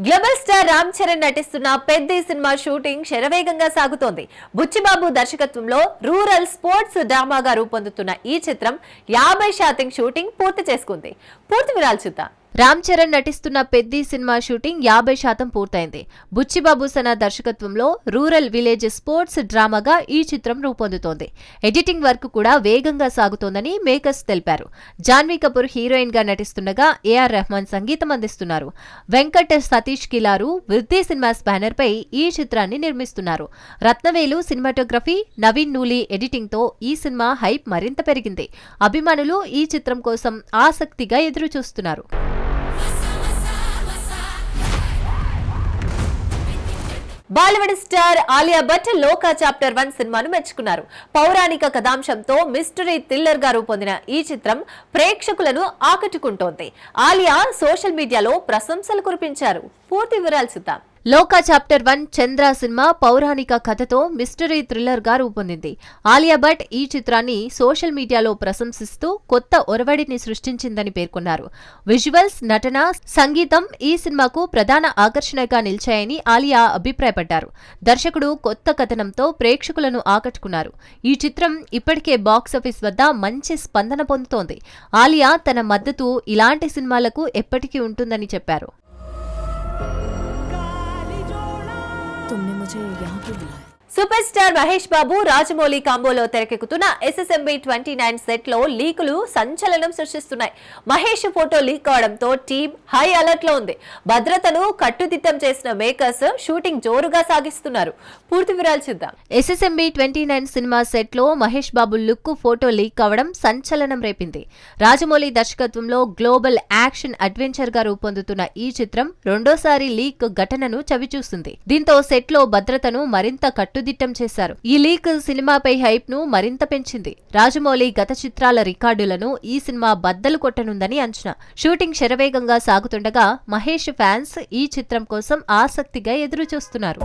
Global star Ram Charan నటిస్తున్న Peddi cinema shooting శరవేగంగా సాగుతోంది. బుచ్చిబాబు దర్శకత్వంలో రూరల్ స్పోర్ట్స్ డ్రామాగా రూపొందుతున్న ఈ చిత్రం 50% షూటింగ్ పూర్తి చేసుకుంది. పూర్తి వివరాలు చూద్దాం. రామ్ చరణ్ నటిస్తున్న పెద్ది సినిమా షూటింగ్ 50% పూర్తయింది. బుచ్చిబాబు సనా దర్శకత్వంలో రూరల్ విలేజ్ స్పోర్ట్స్ డ్రామాగా ఈ చిత్రం రూపొందుతోంది. ఎడిటింగ్ వర్క్ కూడా వేగంగా సాగుతోందని మేకర్స్ తెలిపారు. జాన్వీ కపూర్ హీరోయిన్ గా నటిస్తుండగా ఏఆర్ రెహమాన్ సంగీతం అందిస్తున్నారు. వెంకట్ సతీష్ కిలారు వృద్ధి సినిమాస్ బ్యానర్ పై ఈ చిత్రాన్ని నిర్మిస్తున్నారు. రత్నవేలు సినిమాటోగ్రఫీ, నవీన్ నూలి ఎడిటింగ్ తో ఈ సినిమా హైప్ మరింత పెరిగింది. అభిమానులు ఈ చిత్రం కోసం ఆసక్తిగా ఎదురుచూస్తున్నారు. బాలీవుడ్ స్టార్ ఆలియా భట్ లోకా చాప్టర్ 1 సినిమాను మెచ్చుకున్నారు. పౌరాణిక కథాంశంతో మిస్టరీ థ్రిల్లర్ గా రూపొందిన ఈ చిత్రం ప్రేక్షకులను ఆకట్టుకుంటోంది. ఆలియా సోషల్ మీడియాలో ప్రశంసలు కురిపించారు. పూర్తి వివరాలు చూద్దాం. లోకా చాప్టర్ 1 చంద్ర సినిమా పౌరాణిక కథతో మిస్టరీ థ్రిల్లర్ గా రూపొందింది. ఆలియా భట్ ఈ చిత్రాన్ని సోషల్ మీడియాలో ప్రశంసిస్తూ కొత్త ఒరవడిని సృష్టించిందని పేర్కొన్నారు. విజువల్స్, నటన, సంగీతం ఈ సినిమాకు ప్రధాన ఆకర్షణగా నిలిచాయని ఆలియా అభిప్రాయపడ్డారు. దర్శకుడు కొత్త కథనంతో ప్రేక్షకులను ఆకట్టుకున్నారు. ఈ చిత్రం ఇప్పటికే బాక్సాఫీస్ వద్ద మంచి స్పందన పొందుతోంది. ఆలియా తన మద్దతు ఇలాంటి సినిమాలకు ఎప్పటికీ ఉంటుందని చెప్పారు. సూపర్ స్టార్ మహేష్ బాబు, రాజమౌళి కాంబోలో తెరకెక్కుతున్న SSMB 29 సెట్ లో లీకులు సంచలనం సృష్టిస్తున్నాయి. మహేష్ ఫోటో లీక్ కావడంతో టీం హై అలర్ట్ లో ఉంది. భద్రతను కట్టుదిట్టం చేసిన మేకర్స్ షూటింగ్ జోరుగా సాగిస్తున్నారు. పూర్తి వివరాలు చూద్దాం. SSMB 29 సినిమా సెట్ లో Mahesh Babu look photo leak కావడం సంచలనం రేపింది. రాజమౌళి దర్శకత్వంలో గ్లోబల్ యాక్షన్ అడ్వెంచర్ గా రూపొందుతున్న ఈ చిత్రం రెండోసారి లీక్ ఘటనను చవిచూస్తుంది. దీంతో సెట్ లో భద్రతను మరింత కట్టుదిట్టం చేశారు. ఈ లీక్ సినిమాపై హైప్ ను మరింత పెంచింది. రాజమౌళి గత చిత్రాల రికార్డులను ఈ సినిమా బద్దలు కొట్టనుందని అంచనా. షూటింగ్ శరవేగంగా సాగుతుండగా మహేష్ ఫ్యాన్స్ ఈ చిత్రం కోసం ఆసక్తిగా ఎదురుచూస్తున్నారు.